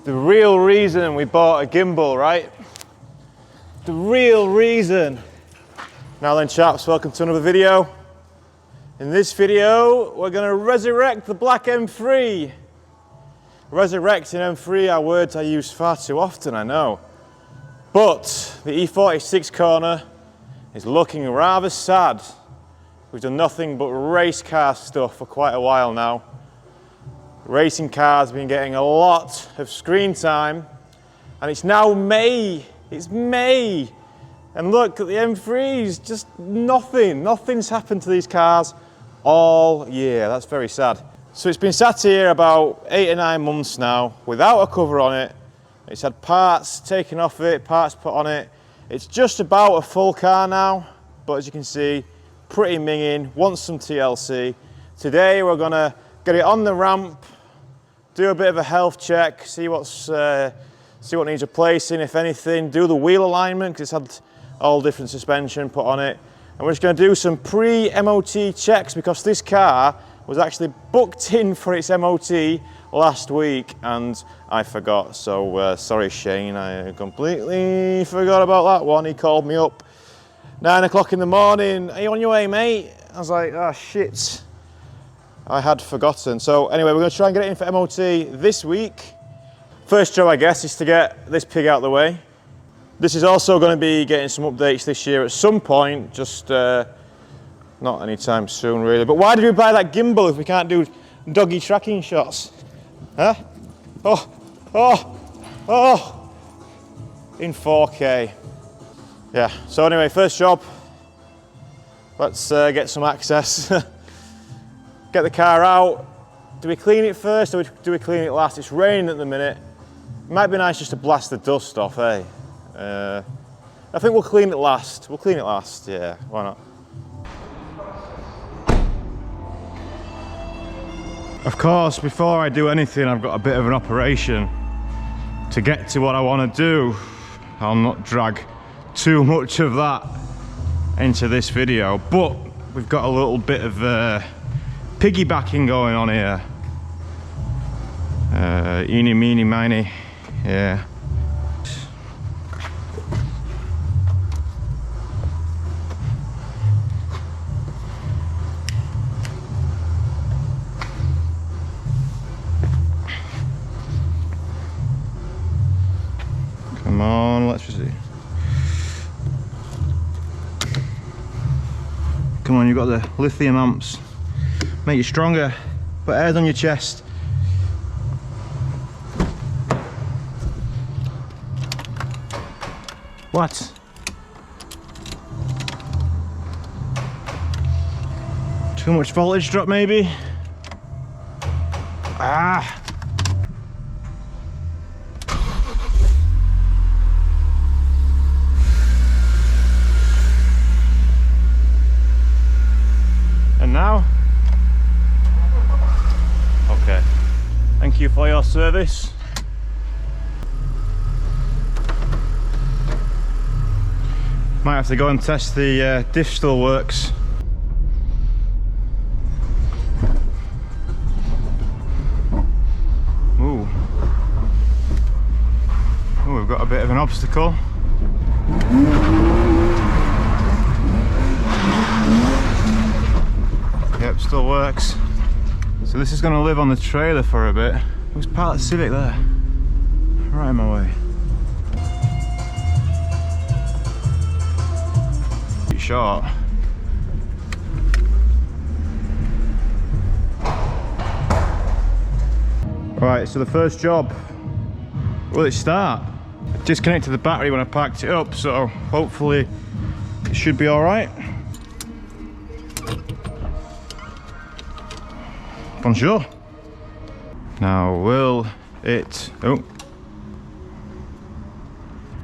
The real reason we bought a gimbal, right? The real reason. Now then chaps, welcome to another video. In this video, we're gonna resurrect the black M3. Resurrecting M3 are words I use far too often, I know. But the E46 corner is looking rather sad. We've done nothing but race car stuff for quite a while now. Racing cars have been getting a lot of screen time, and it's now May. It's May. And look at the M3s, just nothing. Nothing's happened to these cars all year. That's very sad. So it's been sat here about 8 or 9 months now without a cover on it. It's had parts taken off it, parts put on it. It's just about a full car now, but as you can see, pretty minging, wants some TLC. Today we're gonna get it on the ramp, do a bit of a health check, see what needs replacing, if anything, do the wheel alignment, because it's had all different suspension put on it. And we're just gonna do some pre-MOT checks because this car was actually booked in for its MOT last week and I forgot. So sorry Shane, I completely forgot about that one. He called me up 9 o'clock in the morning, are you on your way mate? I was like, oh shit. I had forgotten. So anyway, we're going to try and get it in for MOT this week. First job, I guess, is to get this pig out of the way. This is also going to be getting some updates this year at some point, just not anytime soon really. But why did we buy that gimbal if we can't do doggy tracking shots? Huh? Oh, in 4K. Yeah, so anyway, first job, let's get some access. Get the car out. Do we clean it first or do we clean it last? It's raining at the minute. It might be nice just to blast the dust off, eh? I think we'll clean it last. We'll clean it last, yeah, why not? Of course, before I do anything, I've got a bit of an operation to get to what I want to do. I'll not drag too much of that into this video, but we've got a little bit of piggybacking going on here. Eeny, meeny, miny, yeah. Come on, let's see. Come on, you've got the lithium amps. Make you stronger, put hairs on your chest. What? Too much voltage drop maybe? Ah! And now? Okay. Thank you for your service. Might have to go and test the diff still works. Ooh. Ooh, we've got a bit of an obstacle. Yep, still works. So this is going to live on the trailer for a bit. Who's part of the Civic there? Right in my way. Short. Right, so the first job, will it start? I disconnected the battery when I packed it up, so hopefully it should be all right. Bonjour. Now will it, oh.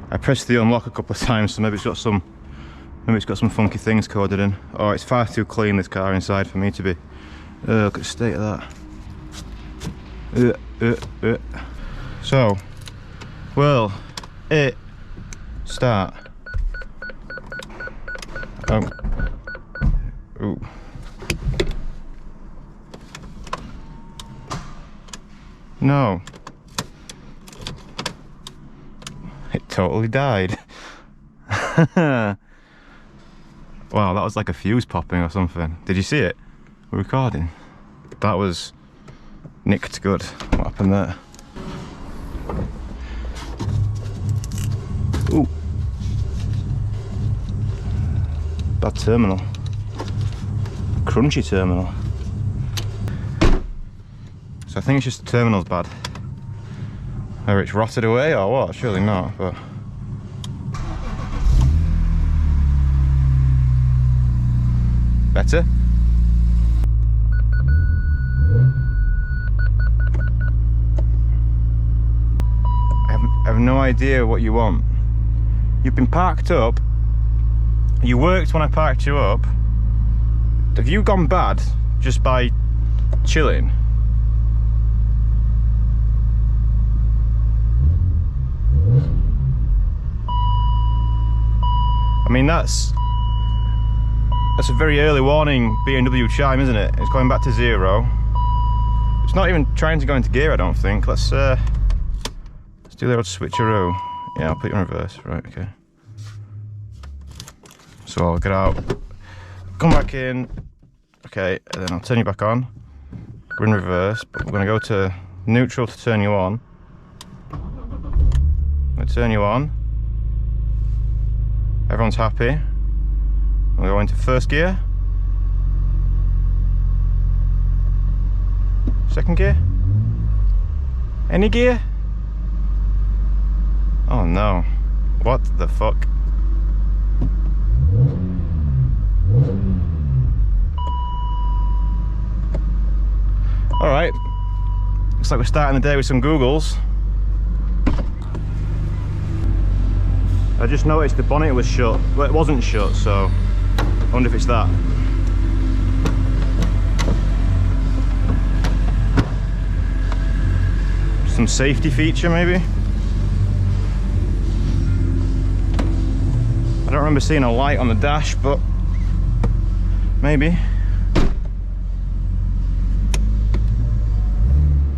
I pressed the unlock a couple of times, so maybe it's got some funky things coded in. Oh, it's far too clean, this car inside, for me to be. Look at the state of that. So, will it start? Oh. Ooh. No. totally died. Wow, that was like a fuse popping or something. Did you see it? We're recording. That was nicked good. What happened there? Ooh. Bad terminal. Crunchy terminal. So I think it's just the terminal's bad. Whether it's rotted away or what, surely not, but... Better? I have no idea what you want. You've been parked up. You worked when I parked you up. Have you gone bad just by chilling? I mean, that's a very early warning BMW chime, isn't it? It's going back to 0. It's not even trying to go into gear, I don't think. Let's do the old switcheroo. Yeah, I'll put you in reverse. Right, okay. So I'll get out, come back in. Okay, and then I'll turn you back on. We're in reverse, but we're going to go to neutral to turn you on. I'm going to turn you on. Everyone's happy. We'll go into first gear. Second gear. Any gear? Oh no. What the fuck? Alright. Looks like we're starting the day with some Googles. I just noticed the bonnet was shut. Well, it wasn't shut, so I wonder if it's that. Some safety feature, maybe? I don't remember seeing a light on the dash, but maybe.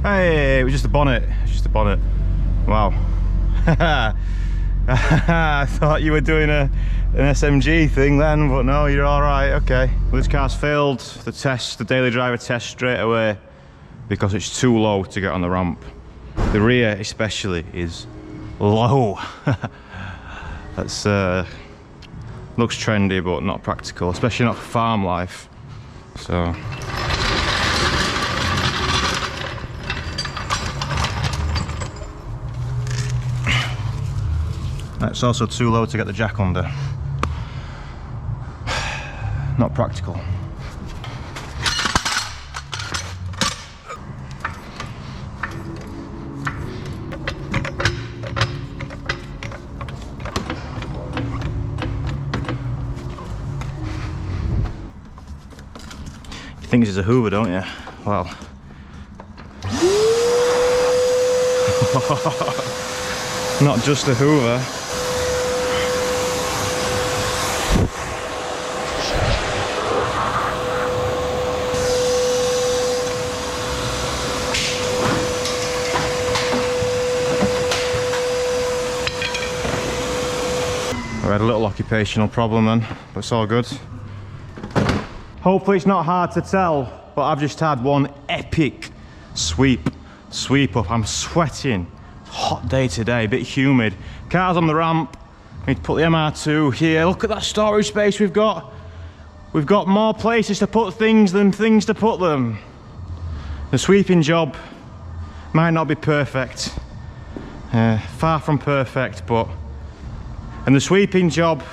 Hey, it was just a bonnet. It's just a bonnet. Wow. I thought you were doing an SMG thing then, but no, you're all right. Okay. Well, this car's failed the daily driver test straight away because it's too low to get on the ramp. The rear, especially, is low. That's looks trendy, but not practical, especially not for farm life. So. It's also too low to get the jack under. Not practical. You think this is a Hoover, don't you? Well. Not just a Hoover. I had a little occupational problem then, but it's all good. Hopefully it's not hard to tell, but I've just had one epic sweep up. I'm sweating. Hot day today, a bit humid. Car's on the ramp. Need to put the MR2 here. Look at that storage space we've got. We've got more places to put things than things to put them. The sweeping job might not be perfect. Far from perfect, but... And the sweeping job,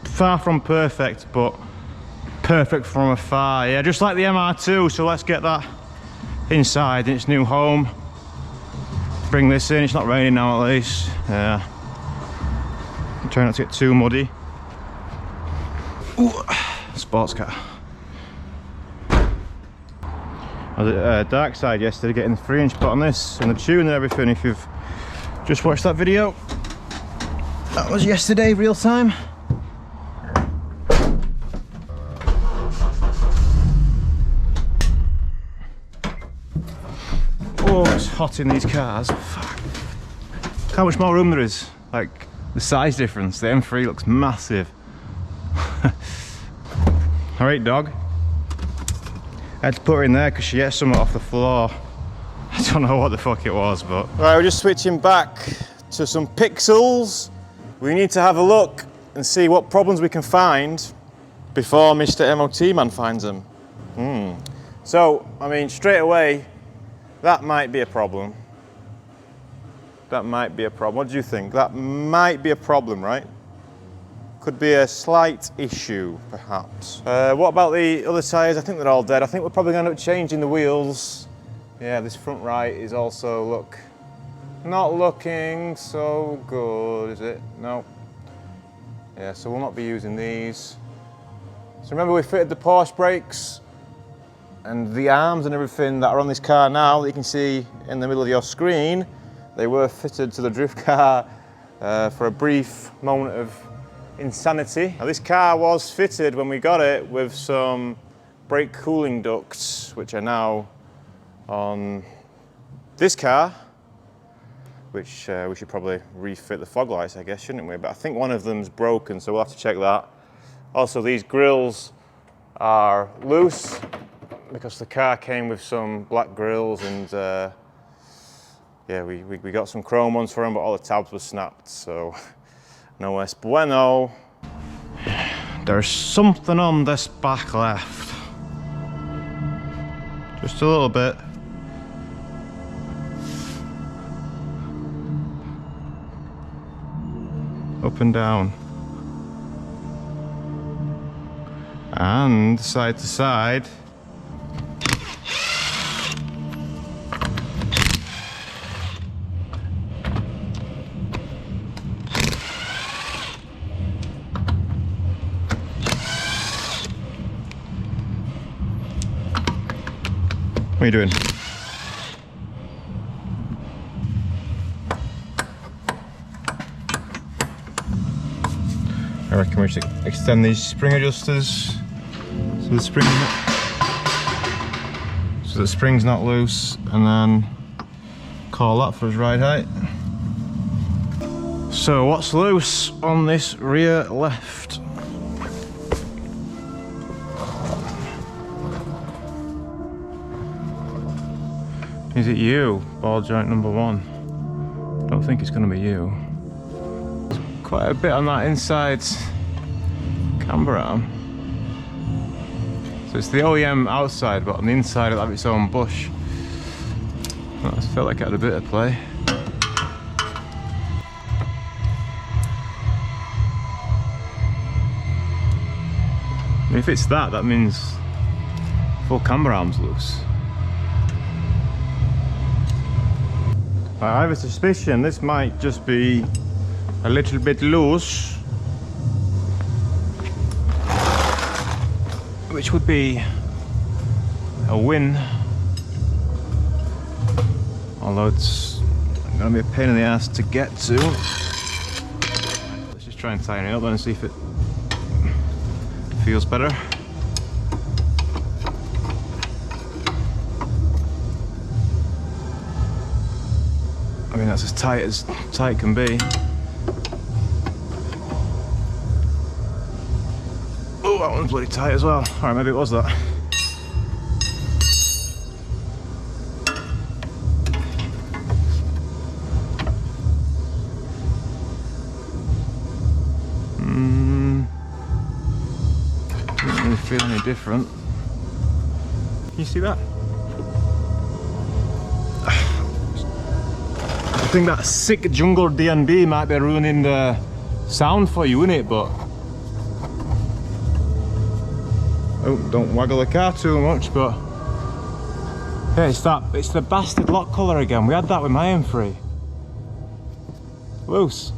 far from perfect, but perfect from afar. Yeah, just like the MR2, so let's get that inside in its new home. Bring this in, it's not raining now at least. Yeah. Try not to get too muddy. Ooh, sports car. I was at Dark Side yesterday getting the 3-inch put on this and the tune and everything. If you've just watched that video, that was yesterday, real time. Oh, it's hot in these cars. Fuck. How much more room there is? Like the size difference, the M3 looks massive. Alright, dog. I had to put her in there because she ate something off the floor. I don't know what the fuck it was, but... Right, we're just switching back to some pixels. We need to have a look and see what problems we can find before Mr. MOT man finds them. So, I mean, straight away, that might be a problem. That might be a problem. What do you think? That might be a problem, right? Could be a slight issue, perhaps. What about the other tyres? I think they're all dead. I think we're probably going to end up changing the wheels. Yeah, this front right is also, look, not looking so good, is it? No. Yeah, so we'll not be using these. So remember, we fitted the Porsche brakes and the arms and everything that are on this car now that you can see in the middle of your screen. They were fitted to the drift car for a brief moment of insanity. Now, this car was fitted when we got it with some brake cooling ducts, which are now on this car, which we should probably refit the fog lights, I guess, shouldn't we? But I think one of them's broken, so we'll have to check that. Also, these grills are loose because the car came with some black grills, and yeah, we got some chrome ones for them, but all the tabs were snapped, so no es bueno. There's something on this back left. Just a little bit. Up and down. And side to side. What are you doing? I reckon we should extend these spring adjusters so the spring's not loose, and then call that for his ride height. So what's loose on this rear left? Is it you, ball joint number 1? Don't think it's going to be you. There's quite a bit on that inside camber arm. So it's the OEM outside, but on the inside it'll have its own bush. I just felt like it had a bit of play. I mean, if it's that, that means full camber arm's loose. I have a suspicion this might just be a little bit loose, which would be a win, although it's going to be a pain in the ass to get to. Let's just try and tighten it up and see if it feels better. I mean, that's as tight can be. Oh, that one's bloody tight as well. Alright, maybe it was that. Doesn't really feel any different. Can you see that? I think that sick jungle DNB might be ruining the sound for you, innit? But oh, don't waggle the car too much. But yeah, it's the bastard lock collar again. We had that with my M3. Loose.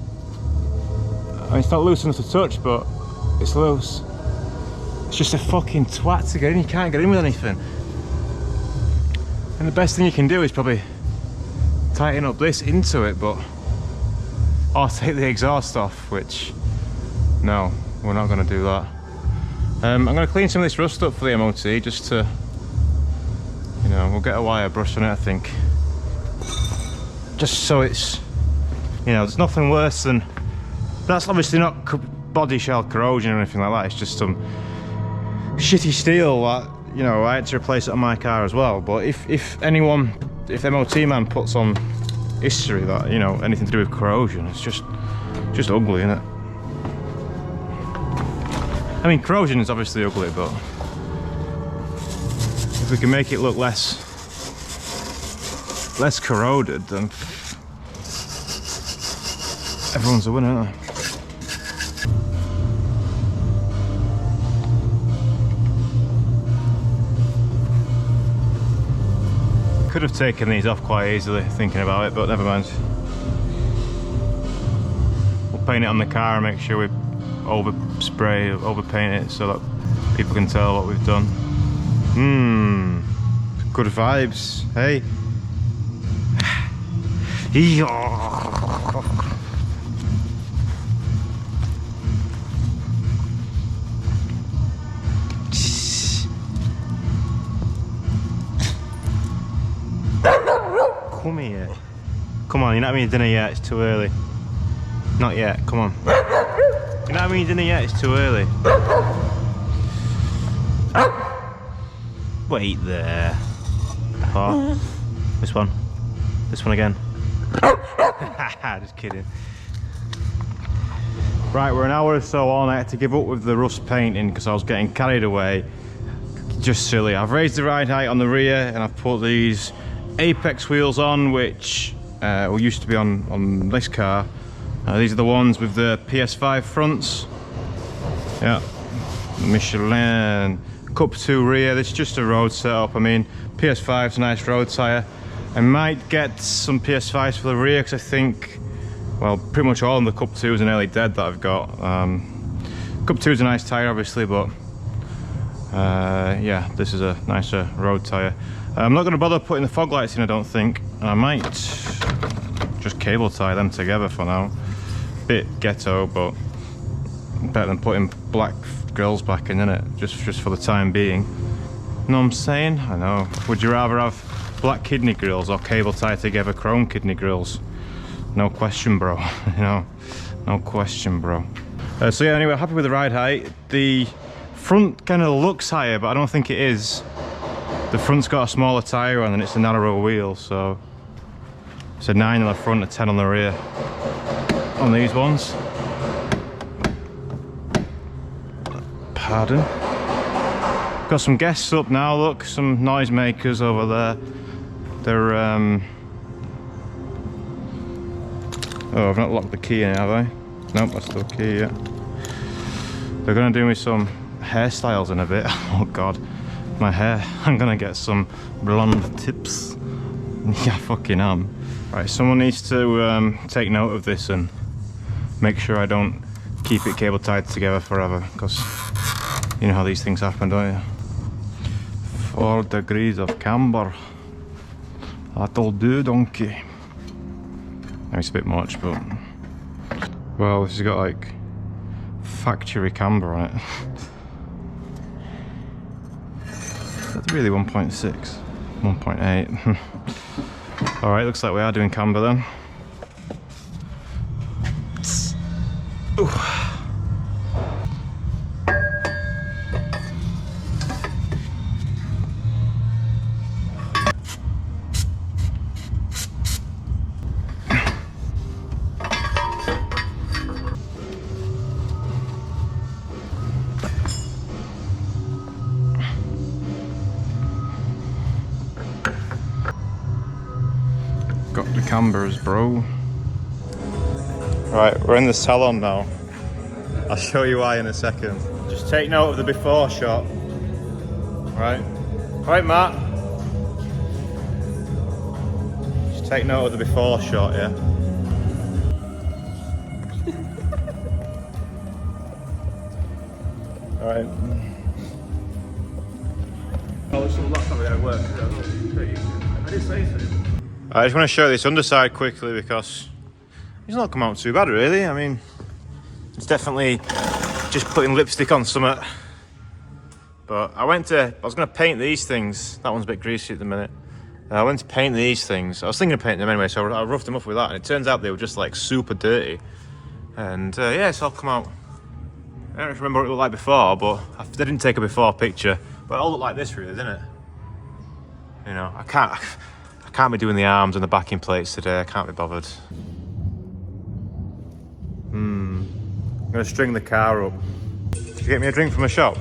I mean, it's not loose enough to touch, but it's loose. It's just a fucking twat to get in. You can't get in with anything. And the best thing you can do is probably tighten up this into it, but or take the exhaust off, which no, we're not going to do that. I'm going to clean some of this rust up for the MOT, just to, you know, we'll get a wire brush on it, I think, just so it's You know, there's nothing worse than, that's obviously not body shell corrosion or anything like that, it's just some shitty steel that, you know, I had to replace it on my car as well. But if the MOT man puts on history that, you know, anything to do with corrosion, it's just ugly, isn't it? I mean, corrosion is obviously ugly, but if we can make it look less corroded, then everyone's a winner, isn't they? Could have taken these off quite easily, thinking about it, but never mind. We'll paint it on the car and make sure we overpaint it so that people can tell what we've done. Good vibes, hey? Come here. Come on, you're not having your dinner yet, it's too early. Not yet, come on. You're not having your dinner yet, it's too early. Wait there. Oh, this one. This one again. Just kidding. Right, we're an hour or so on. I had to give up with the rust painting because I was getting carried away. Just silly. I've raised the ride height on the rear and I've put these Apex wheels on, which used to be on this car. These are the ones with the PS5 fronts. Yeah, Michelin Cup 2 rear. This is just a road setup. I mean, PS5's a nice road tyre. I might get some PS5s for the rear because I think, well, pretty much all of the Cup 2s are nearly dead that I've got. Cup 2 is a nice tyre, obviously, but yeah, this is a nicer road tyre. I'm not going to bother putting the fog lights in, I don't think. I might just cable tie them together for now. Bit ghetto, but better than putting black grills back in, innit? Just for the time being. Know what I'm saying? I know. Would you rather have black kidney grills or cable tie together chrome kidney grills? No question, bro. You know, no question, bro. So yeah, anyway, happy with the ride height. The front kind of looks higher, but I don't think it is. The front's got a smaller tyre on and it's a narrower wheel, so it's a 9 on the front, a 10 on the rear on these ones. Pardon. Got some guests up now, look, some noisemakers over there. They're oh, I've not locked the key in, have I? Nope, that's still key, yeah. They're gonna do me some hairstyles in a bit. Oh god, my hair. I'm gonna get some blonde tips. Yeah, fucking am. Right, someone needs to take note of this and make sure I don't keep it cable tied together forever, because you know how these things happen, don't you? 4 degrees of camber. That'll do, donkey. Maybe it's a bit much, but well, this has got like factory camber on it. That's really 1.6, 1.8. Alright, looks like we are doing camber then. Ooh. Got the cambers, bro. Right, we're in the salon now. I'll show you why in a second. Just take note of the before shot. Right. Right, Matt. Just take note of the before shot, yeah? Alright. Oh, it's some laptop at work. I did say so. I just want to show this underside quickly because it's not come out too bad really. I mean, it's definitely just putting lipstick on something. But I was going to paint these things. That one's a bit greasy at the minute. I went to paint these things. I was thinking of painting them anyway, so I roughed them up with that, and it turns out they were just like super dirty. And yeah, it's all come out. I don't remember what it looked like before, but I didn't take a before picture. But it all looked like this really, didn't it? You know, I can't be doing the arms and the backing plates today. I can't be bothered. I'm gonna string the car up. Did you get me a drink from a shop?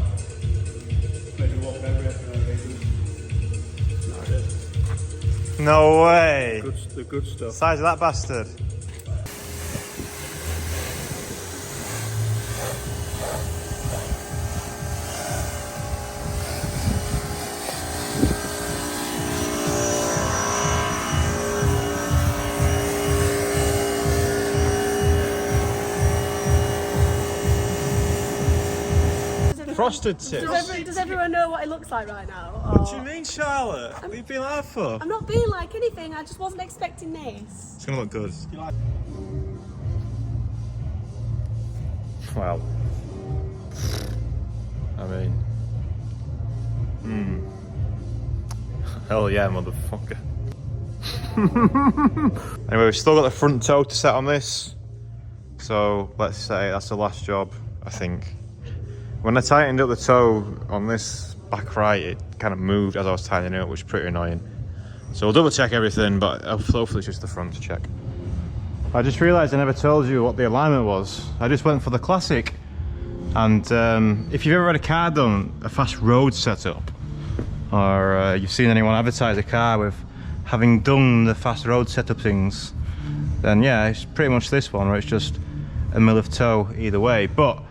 No way. The good stuff. Size of that bastard. Frosted tips. Does everyone know what it looks like right now? What do you mean, Charlotte? What are you being like for? I'm not being like anything, I just wasn't expecting this. It's gonna look good. Well, I mean, hell yeah, motherfucker. Anyway, we've still got the front toe to set on this, so let's say that's the last job, I think. When I tightened up the toe on this back right, it kind of moved as I was tightening it up, which is pretty annoying. So we'll double check everything, but hopefully it's just the front to check. I just realised I never told you what the alignment was. I just went for the classic. And if you've ever had a car done, a fast road setup, or you've seen anyone advertise a car with having done the fast road setup things, then yeah, it's pretty much this one where it's just a mil of toe either way. But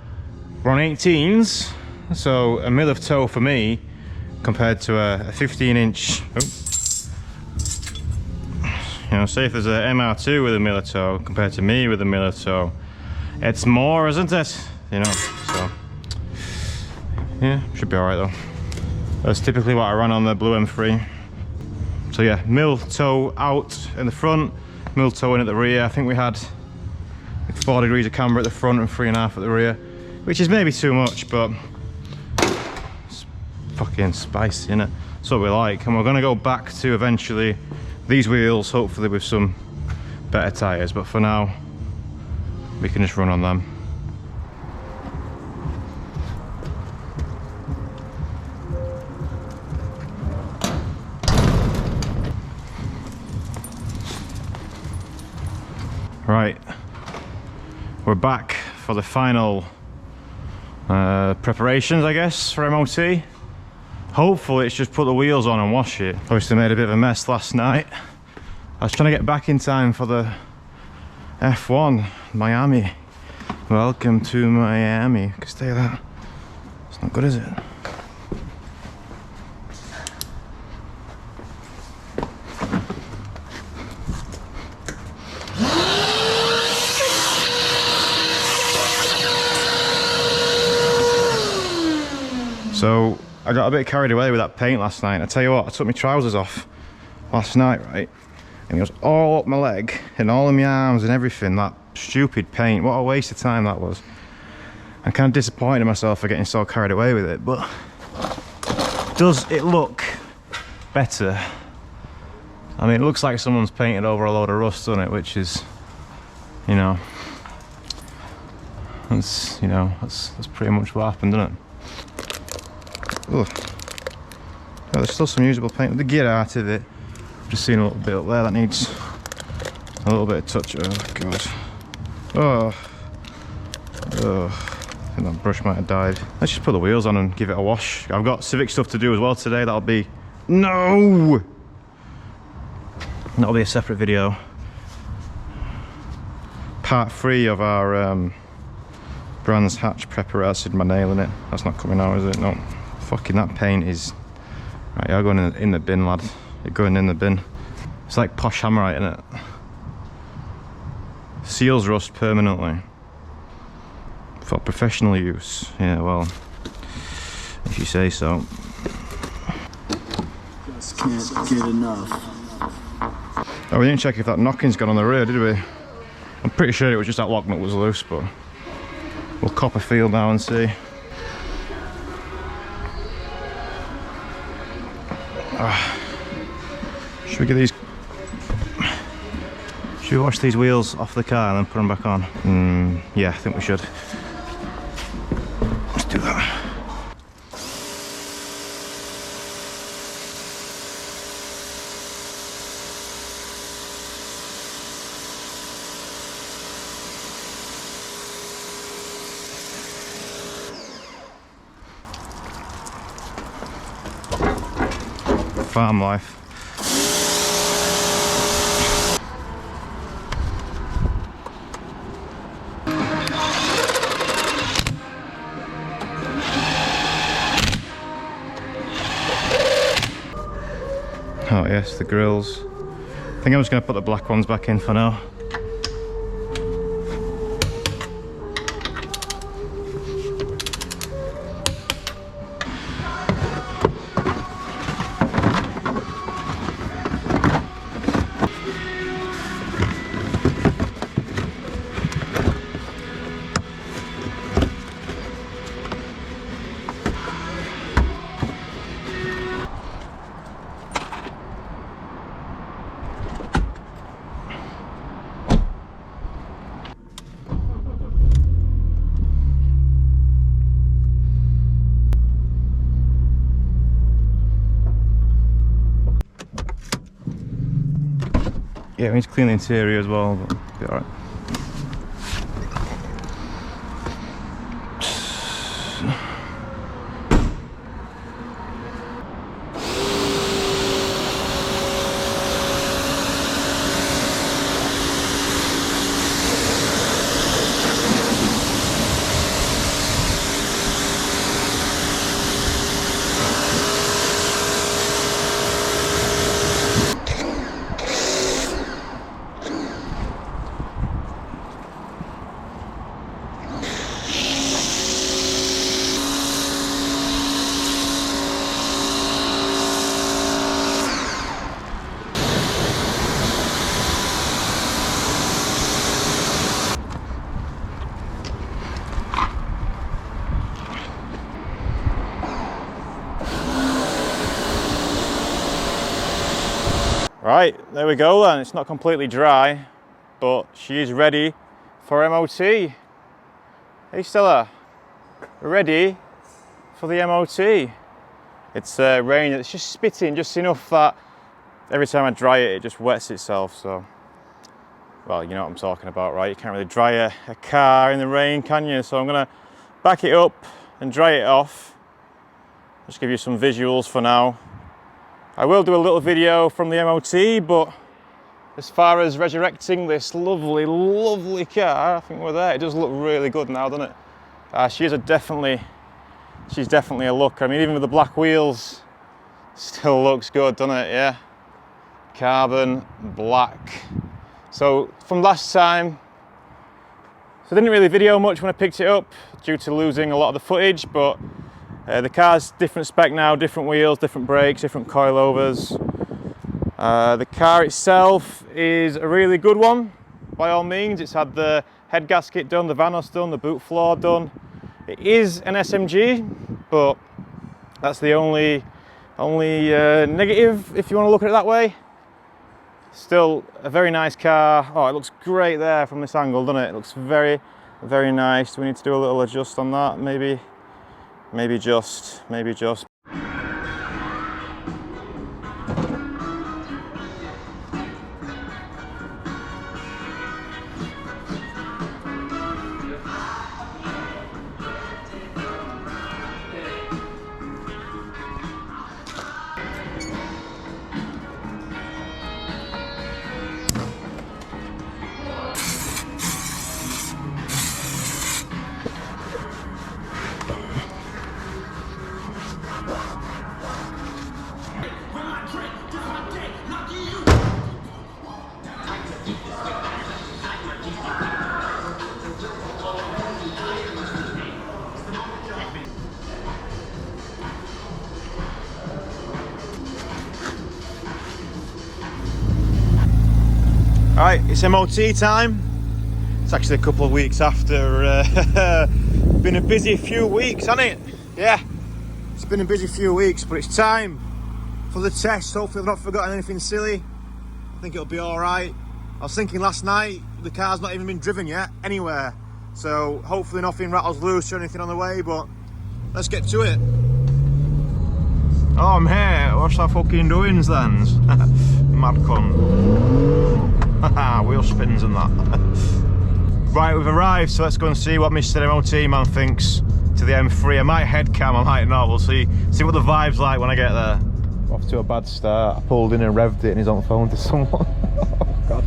we're on 18s, so a mil of toe for me compared to a 15-inch. You know, say if there's a MR2 with a mil of toe compared to me with a mil of toe, it's more, isn't it? You know, so yeah, should be alright though. That's typically what I run on the blue M3. So yeah, mil toe out in the front, mil toe in at the rear. I think we had like 4 degrees of camber at the front and 3.5 at the rear, which is maybe too much, but it's fucking spicy, innit? That's what we like. And we're gonna go back to eventually these wheels, hopefully with some better tyres, but for now we can just run on them. Right, we're back for the final preparations, I guess, for MOT. Hopefully it's just put the wheels on and wash it. Obviously made a bit of a mess last night. I was trying to get back in time for the F1 Miami. Welcome to Miami. I can say that. It's not good, is it? So I got a bit carried away with that paint last night. I tell you what, I took my trousers off last night, right? And it was all up my leg and all in my arms and everything. That stupid paint, what a waste of time that was. I'm kind of disappointed in myself for getting so carried away with it, but does it look better? I mean, it looks like someone's painted over a load of rust on it, which is, you know, that's pretty much what happened, isn't it? Oh, there's still some usable paint. The get out of it. Just seen a little bit up there that needs a little bit of touch. Oh god. I think that brush might have died. Let's just put the wheels on and give it a wash. I've got Civic stuff to do as well today. That'll be a separate video. Part 3 of our Brands Hatch Prepper. I said my nail in it. That's not coming out, is it? No. Fucking that paint is... Right, you're going in the bin, lad. You're going in the bin. It's like posh hammerite, isn't it? Seals rust permanently. For professional use. Yeah, well, if you say so. Just can't get enough. Oh, we didn't check if that knocking's gone on the rear, did we? I'm pretty sure it was just that lock nut was loose, but we'll cop a feel now and see. Should we get these? Should we wash these wheels off the car and then put them back on? Yeah, I think we should. Let's do that. Farm life. Oh yes, the grills. I think I'm just going to put the black ones back in for now. Yeah, we need to clean the interior as well, but it'll be alright. Right, there we go then. It's not completely dry, but she is ready for MOT. Hey Stella, ready for the MOT. It's raining, it's just spitting just enough that every time I dry it, it just wets itself. So, well, you know what I'm talking about, right? You can't really dry a car in the rain, can you? So I'm gonna back it up and dry it off. Just give you some visuals for now. I will do a little video from the MOT, but as far as resurrecting this lovely, lovely car, I think we're there. It does look really good now, doesn't it? She's definitely a look. I mean, even with the black wheels, still looks good, doesn't it? Yeah. Carbon black. So from last time, so I didn't really video much when I picked it up due to losing a lot of the footage, but the car's different spec now, different wheels, different brakes, different coilovers. The car itself is a really good one, by all means. It's had the head gasket done, the vanos done, the boot floor done. It is an SMG, but that's the only negative, if you want to look at it that way. Still a very nice car. Oh, it looks great there from this angle, doesn't it? It looks very, very nice. We need to do a little adjust on that, maybe just. Right, it's MOT time. It's actually a couple of weeks after. Been a busy few weeks, hasn't it? Yeah, it's been a busy few weeks, but it's time for the test. Hopefully I've not forgotten anything silly. I think it'll be alright. I was thinking last night, the car's not even been driven yet, anywhere. So hopefully nothing rattles loose or anything on the way, but let's get to it. Oh mate, what's that fucking doings then? Mad cunt. Wheel spins and that. Right, we've arrived, so let's go and see what Mr. MOT man thinks to the M3. I might head cam, I might not, we'll see what the vibe's like when I get there. Off to a bad start. I pulled in and revved it and he's on the phone to someone. Oh god.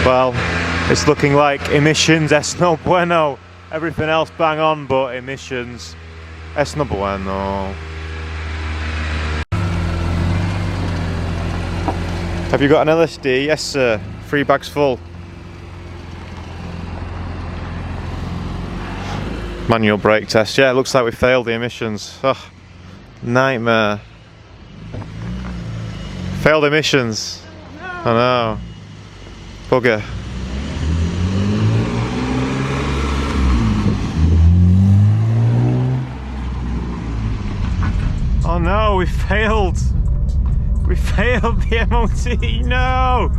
Well, it's looking like emissions, es no bueno. Everything else bang on, but emissions, es no bueno. Have you got an LSD? Yes sir, 3 bags full. Manual brake test, yeah, it looks like we failed the emissions. Oh, nightmare. Failed emissions. I know. Bugger. Oh no, we failed. We failed the MOT, no!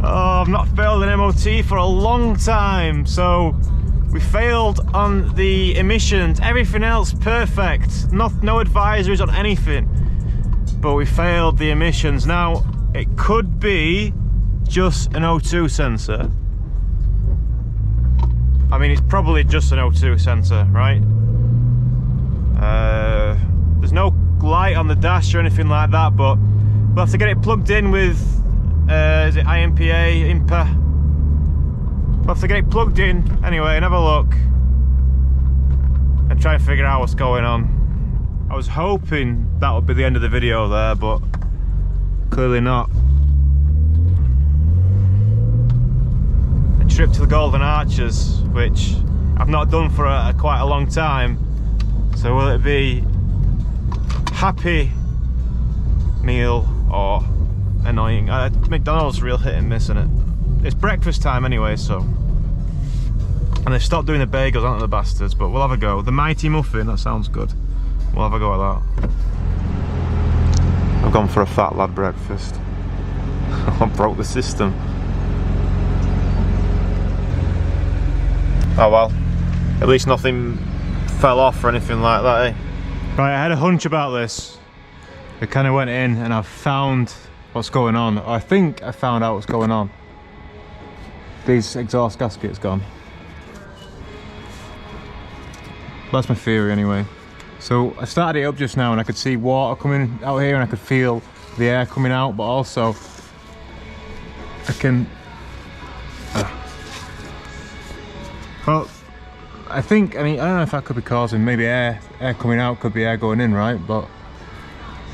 Oh, I've not failed an MOT for a long time. So, we failed on the emissions, everything else perfect. No advisories on anything. But we failed the emissions. Now, it could be just an O2 sensor. I mean, it's probably just an O2 sensor, right? There's no light on the dash or anything like that, but we'll have to get it plugged in with, is it IMPA? We'll have to get it plugged in anyway and have a look and try and figure out what's going on. I was hoping that would be the end of the video there, but clearly not. Trip to the Golden Arches, which I've not done for quite a long time. So will it be happy meal or annoying? McDonald's real hit and miss, isn't it? It's breakfast time anyway, so. And they've stopped doing the bagels, aren't they, the bastards? But we'll have a go. The Mighty Muffin, that sounds good. We'll have a go at that. I've gone for a fat lad breakfast. I broke the system. Oh well, at least nothing fell off or anything like that, eh? Right, I had a hunch about this. I kind of went in and I found what's going on. I think I found out what's going on. These exhaust gaskets gone. That's my theory anyway. So I started it up just now and I could see water coming out here and I could feel the air coming out, but also I can... Well, I think, I don't know if that could be causing maybe air coming out, could be air going in, right? But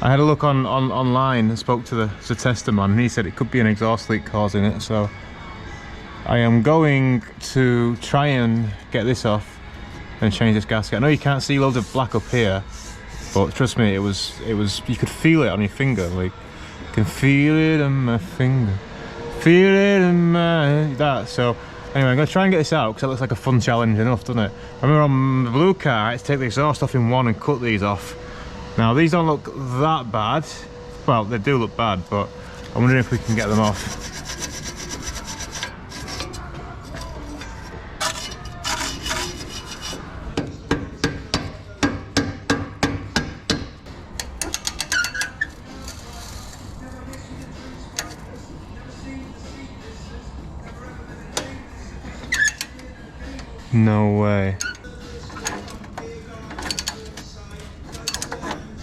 I had a look online and spoke to the tester man and he said it could be an exhaust leak causing it. So I am going to try and get this off and change this gasket. I know you can't see loads of black up here, but trust me, it was you could feel it on your finger, like, you can feel it on my finger, feel it in my, that, so. Anyway, I'm going to try and get this out because it looks like a fun challenge enough, doesn't it? I remember on the blue car, I had to take the exhaust off in one and cut these off. Now, these don't look that bad. Well, they do look bad, but I'm wondering if we can get them off. No way.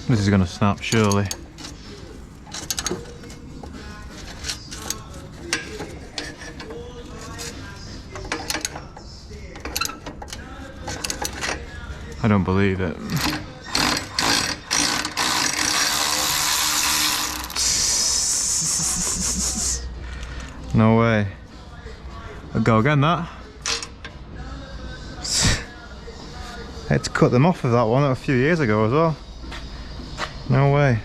This is gonna snap, surely. I don't believe it. No way. I'll go again, that. I had to cut them off of that one a few years ago as well. No way.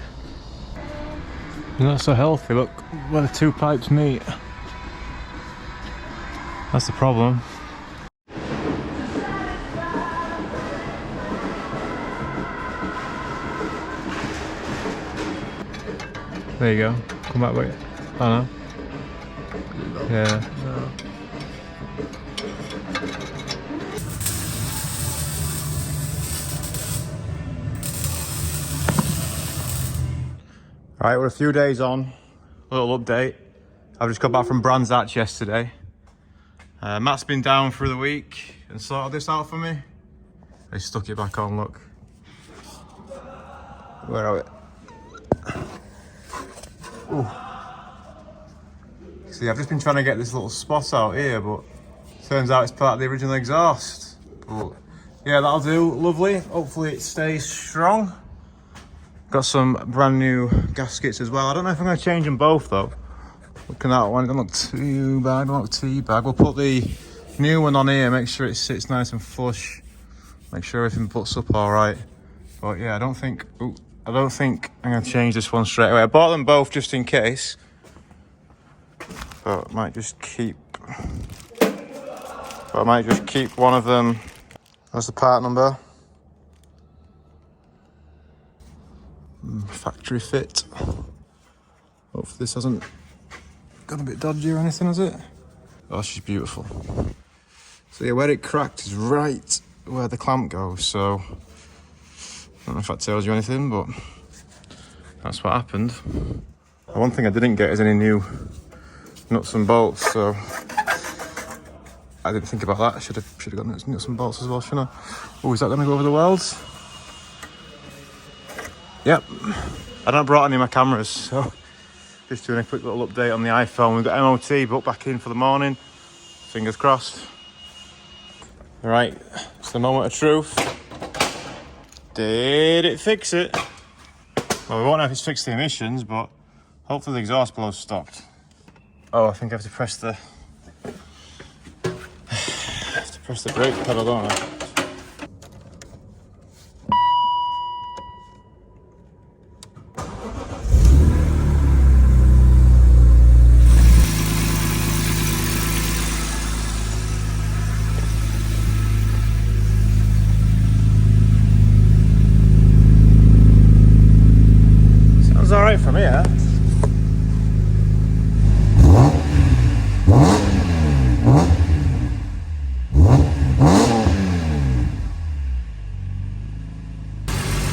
You're not so healthy, look where the two pipes meet. That's the problem. There you go. Come back with it. Oh no. Yeah. No. Alright, we're a few days on. A little update. I've just got back from Brands Hatch yesterday. Matt's been down through the week and sorted this out for me. I stuck it back on, look. Where are we? Ooh. See, I've just been trying to get this little spot out here, but turns out it's part of the original exhaust. But yeah, that'll do. Lovely. Hopefully it stays strong. Got some brand new gaskets as well. I don't know if I'm going to change them both though. Looking at that one, it doesn't look too bad. Don't look too bad. We'll put the new one on here, make sure it sits nice and flush. Make sure everything butts up all right. But yeah, I don't think I'm going to change this one straight away. I bought them both just in case. But I might just keep one of them. That's the part number. Factory fit. Hopefully this hasn't got a bit dodgy or anything, has it? Oh, she's beautiful. So yeah, where it cracked is right where the clamp goes, so I don't know if that tells you anything, but that's what happened. One thing I didn't get is any new nuts and bolts, so I didn't think about that. I should have got nuts and bolts as well, shouldn't I? Oh, is that going to go over the welds? Yep. I don't brought any of my cameras, so just doing a quick little update on the iPhone. We've got MOT booked back in for the morning. Fingers crossed. All right, it's the moment of truth. Did it fix it? Well, we won't know if it's fixed the emissions, but hopefully the exhaust blow's stopped. Oh, I think I have to press the brake pedal, don't I? Sounds all right from here.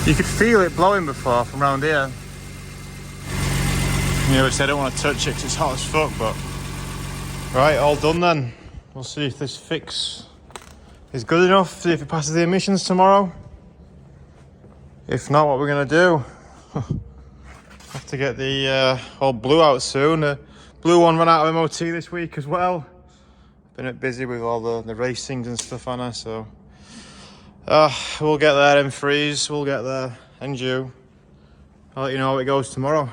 You could feel it blowing before from around here. You know, I don't want to touch it because it's hot as fuck, but... Right, all done then. We'll see if this fix is good enough, see if it passes the emissions tomorrow. If not, what we're going to do? Have to get the old blue out soon. The blue one ran out of MOT this week as well. Been a bit busy with all the racings and stuff on her, so... we'll get there, M3s, we'll get there, and you. I'll let you know how it goes tomorrow.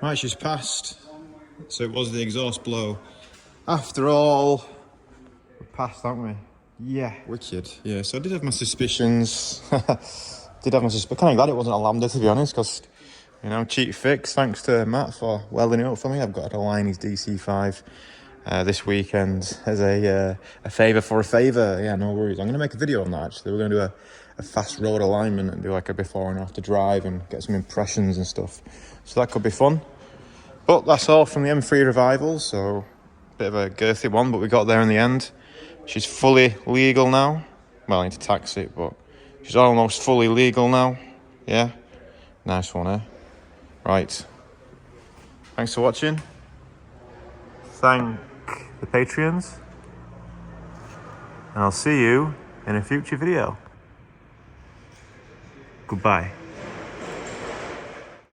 Right, she's passed. So it was the exhaust blow. After all, we're passed, aren't we? Yeah, wicked. Yeah, so I did have my suspicions. I'm kind of glad it wasn't a Lambda, to be honest, because, you know, cheap fix. Thanks to Matt for welding it up for me. I've got to align his DC5 this weekend as a favour for a favour. Yeah, no worries. I'm going to make a video on that, actually. We're going to do a fast road alignment and do like a before and after drive and get some impressions and stuff. So that could be fun. But that's all from the M3 revival, so a bit of a girthy one, but we got there in the end. She's fully legal now. Well, I need to tax it, but... she's almost fully legal now. Yeah? Nice one, eh? Right. Thanks for watching. Thank the Patreons. And I'll see you in a future video. Goodbye.